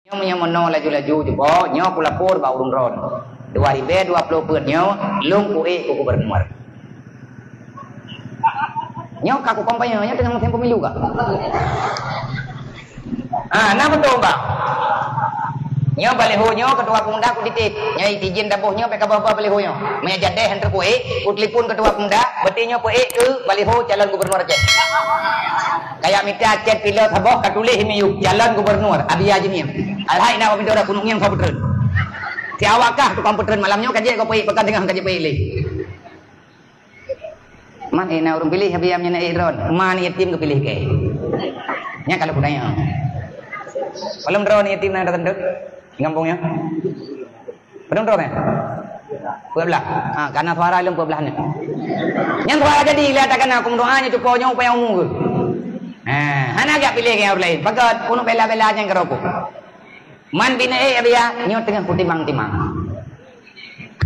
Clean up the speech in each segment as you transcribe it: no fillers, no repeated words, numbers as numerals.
Nyo mono laju-laju jebo, nyo ku lapor ba urung ron. 2020 peut nyo lung ku ku gubernur. Nyo kaku kampanye nyo tengah musim pemilu ka. Nah betul bang. Nyo baliho nyo ketua pemuda ku ditik. Nyai izin dabuh nyo peka bawah baliho nyo. Maya jadeh hantar ku ku telefon ketua pemuda, beti nyo ku ke baliho calon gubernur Aceh. Kayak minta Aceh pilih taboh katulih miyuk jalan gubernur abi aja ni. Alhai nak bidora kunung yang komputer. Si awakah tu komputer malamnya kaji kau pergi pekan tengah kaji pilih. Man ina urung pilih abi amnya na iron. Man yatim ke pilih ke. Nya kalau kudanya. Belum drone yatim na datang dek. Kampungnya. Belum drone ya? Belah. Karena suara lem belah ni. Yang suara jadi lihat akan aku doanya tu kau upaya umum. Hana agak pilih yang lain. Pakat puno bela-bela yang kerokok. Man bina abia nyo tengah kutimang-timang.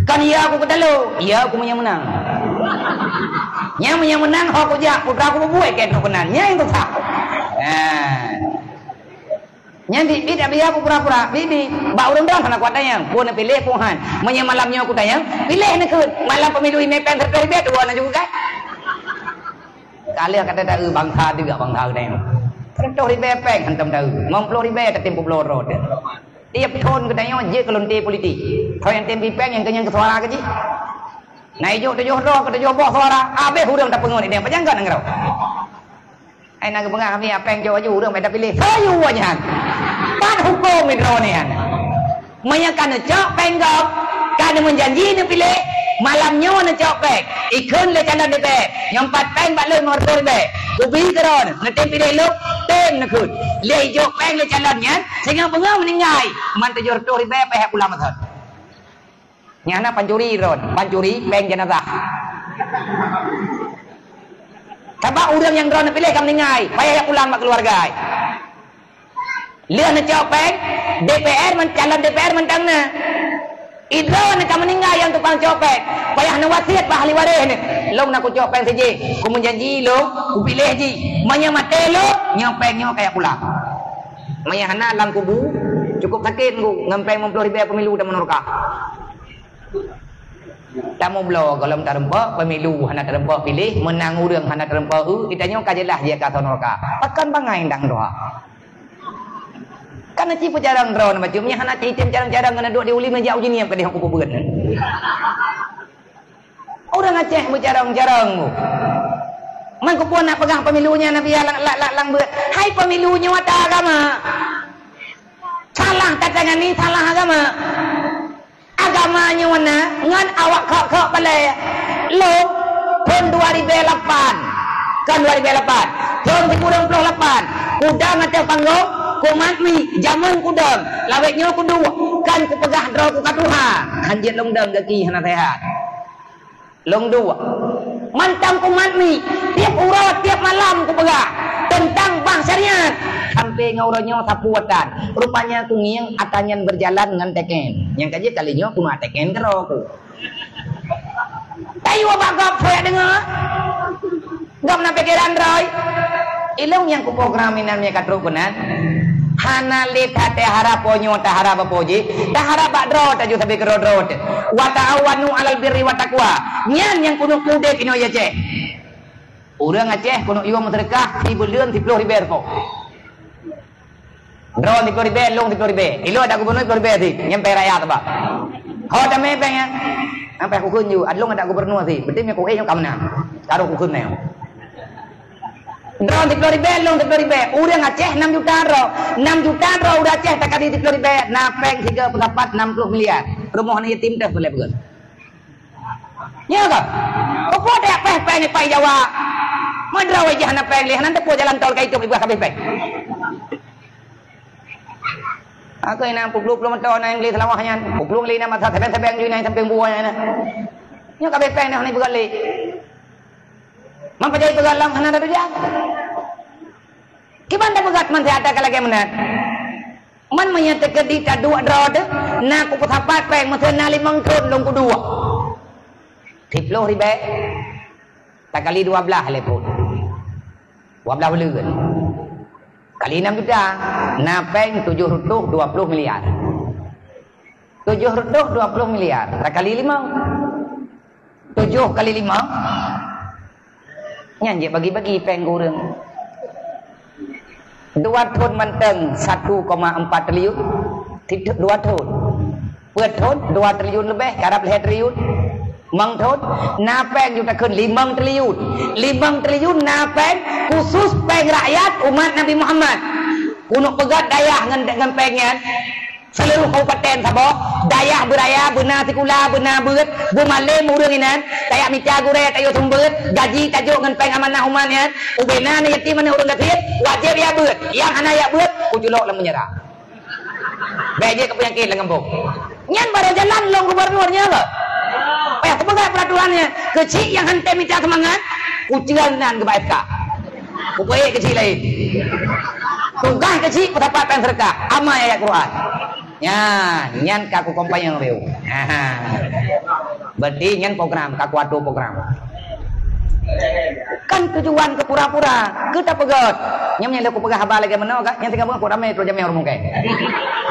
Kan iya aku kedalo, iya aku punya menang. Nya punya menang aku jak putra aku buat ke kenan. Nya itu tak. Nya di abia aku pura-pura. Di ba urang dah kana kuatanya. Pun pilih puhan. Menya malamnya aku tanya, pilih ni ke malam pemilu ini pen terpilih bet dua na juga. Kali kata dah bangsa juga bangsa ni. Terus ribe peng hantam dah. 50 ribe tak tempo pelorot. Tiap tahun katanya je kelonti politik. Kau yang tempi peng yang kenyang suara ke ji. Nah ijo tu johro kata jo boh suara. Abe hurang tak pengon ini apa jangan ngerau. Ai nak bengah ni peng jo aju hurang beda pilih. Sayu aja. Pan hukum itu ni kan. Menyakan cok peng gop. Kan menjanji ni pilih. Malamnya nak cok peng. Ikun le calon DPR. Nyompat peng bak le ngortor be. Kubi keron. Nanti pilih lu tem nak kun. Le jok peng le calonnya. Sehingga bengau meninggal. Man tejor tu ribe pihak ulama thot. Nyana pancuri ron. Pancuri peng jenazah. Sebab orang yang ron pilih kam meninggal. Pihak ulama keluarga. Le nak cok peng. DPR calon DPR mentang na. Idron nak meninggal yang tukang copet. Payah nak wasiat bah ahli waris ni. Long nak ku copet saja. Ku menjanji long, ku pilih ji. Manya mate lo, nyopengnya kayak pulang. Manya hana lang kubu, cukup sakit ku ngempeng 50 ribu pemilu dah menorka. Tamu blo kalau tak rempak pemilu hana terempak pilih menang urang hana terempak kitanya kajelah dia kata menorka. Akan bangai ndang doa. Karena cipu jarang draw nama ciumnya hana citim jarang-jarang kena duduk di uli meja uji niam ke dia aku bukan. Orang Aceh berjarang-jarang. Man ku pun nak pegang pemilunya Nabi lang buat. Hai pemilunya wata agama. Salah katakan ni salah agama. Agamanya mana? Ngan awak kok balai. Lo tahun 2008. Kan 2008. Tahun 2028. Udang atau panggung kumat mi jaman kudang laweknya kudu kan ku pegah draw ku katuha hanjit long dang gaki hana sehat long dua mantang kumat mi tiap urat tiap malam ku pegah tentang bang syariat sampai ngaurannya sapuatan rupanya ku ngiang atanyan berjalan dengan teken yang kaji kalinya ku teken kero ku tayu bagap saya dengar gam na pikiran roy ilong yang ku programin namanya katrukunan hana lihat haraponyo ta harap poji ta harap badro ta ju sabi kero dro wa ta'awanu 'alal birri wa taqwa nyan yang kuno kude kino ya Aceh urang Aceh kuno ieu sedekah 1000 leun 10 ribu ko dro 10 ribu long 10 ribu ilo ada gubernur 10 ribu sih nyampe rakyat ba ho ta me peng ya sampai ku kun ju adlong ada gubernur sih berarti me ku yang kamna karo ku kun ne Drone 10 ribu, long 10 ribu. Urang Aceh 6 juta ro. 6 juta ro udah Aceh tak kali 10 ribu. Napeng 3 pendapat 60 miliar. Rumah ni yatim dah boleh betul. Ya kan? Apa dah peh ni pai Jawa. Madra wajah na peng leh nanti po jalan tol kai tu ibu kabeh peng. Aku ina 60 km na yang li selawahnya. 60 li na masa sebeng-sebeng ju na samping buahnya na. Nya kabeh peng ni begal li. Mampajai pegalang hana ada dia. Kiban tak pegat man ada kalage menan. Man menyatakan di ta dua drod na ku putapat peng mesin na 5 ton long ku dua. 10 ribu. Tak kali 12 lepun. 12 bulan. kali 6 juta. Nah peng 7 rutuh 20 miliar. 7 rutuh 20 miliar. Kali 5. 7 kali 5. Nyanyi bagi-bagi peng kurang. 2 tahun menteng 1,4 triliun. 2 tahun. Per tahun 2 triliun lebih. Karap leher triliun. Mengthut napeng juta kun 5 triliun 5 triliun napeng khusus peng rakyat umat Nabi Muhammad kuno pegat dayah dengan pengen seluruh kabupaten Sabah dayah beraya benar tikula benar beut bumale murung inan kayak mica gure tayo sumbeut gaji tajuk ngan peng amanah umat yan ubena na yatim mana urang gatit wajib ya beut yang ana ya beut ujulok lang menyerah beje ke penyakit lang ngembok nyan bara jalan long gubernurnya lo ya kepegat peraturannya kecil yang hente minta semangat kucilan ke baik kak kupaya kecil lain tugas kecil dapat pen serka ama ayat Quran ya nyan kaku kompai yang reu berarti nyan program kaku atu program kan tujuan ke pura-pura kita pegat nyamnya aku pegah haba lagi mana kak yang tinggal aku ramai terus jamnya orang kayak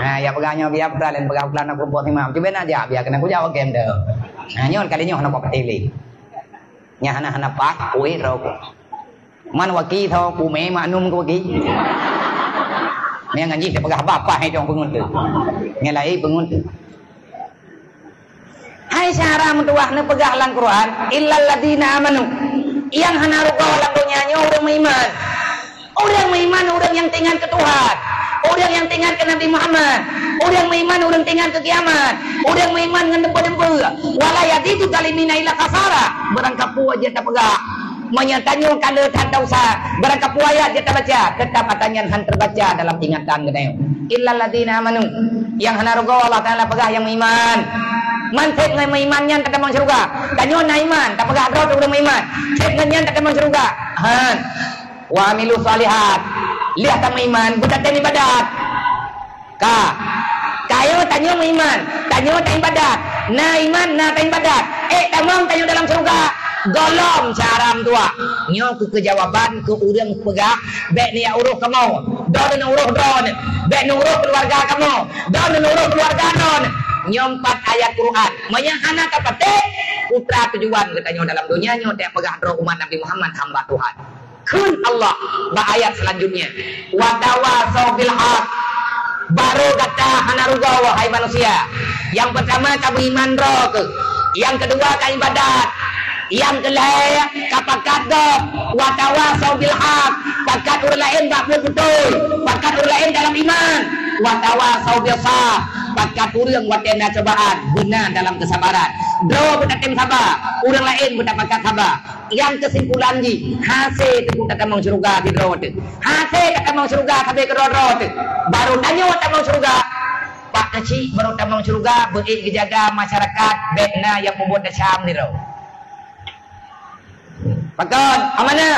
nah ya pegahnya biar beralih pegah pelan aku buat imam coba aja biar kena aku jawab game dah nah nyon kali nyon nak petili nya hana pak kue rok man waki thau ku me manum ku waki nya ngaji dia pegah apa hai jong pengun tu nya lai pengun tu hai syara mentuah ne pegah lang Quran illal ladina amanu yang hana ruko lang nyanyi orang beriman orang yang tinggal ke Tuhan orang yang tinggal ke Nabi Muhammad orang beriman orang tinggal ke kiamat orang beriman dengan dempa-dempa walayati itu kalimina ila kasara berangkapu aja tak pegah menyatanya kalau tak dosa berangkapu ayat dia tak baca tetap katanya han terbaca dalam ingatan keneo illal ladina amanu yang hana ruko Allah Ta'ala pegah yang beriman mantek ngai meimannya tak ada surga kanyo na iman tak pegah roh orang beriman cek ngan tak ada surga han wa amilu salihat lihat tak iman budak dan ibadat kayo tanyo iman tanyo tak ibadat na iman na tak ibadat tamang tanyo dalam surga golom caram tua nyo ku kejawaban ke urang pegah bek ni uruh kamu don uruh don bek uruh keluarga kamu don uruh keluarga non nyompat ayat Quran menyahana kapate putra tujuan katanya dalam dunia nyo tak pegah roh umat Nabi Muhammad hamba Tuhan kun Allah ba ayat selanjutnya wa tawasau bil haq baru kata hana ruga wahai manusia yang pertama kamu iman roh yang kedua ka ibadat yang kelima kapakat wa tawasau bil haq pakat urang lain bak betul pakat urang lain dalam iman wa tawasau bil sabr pakat urang watena cobaan guna dalam kesabaran do betatem sabar urang lain budak pakat sabar yang kesimpulan ji hasil tu kita mau surga di road hasil kita mau surga sampai ke road baru tanya kita mau surga pak kecil baru kita mau surga beik jaga masyarakat bekna yang membuat syam di road pakon amanah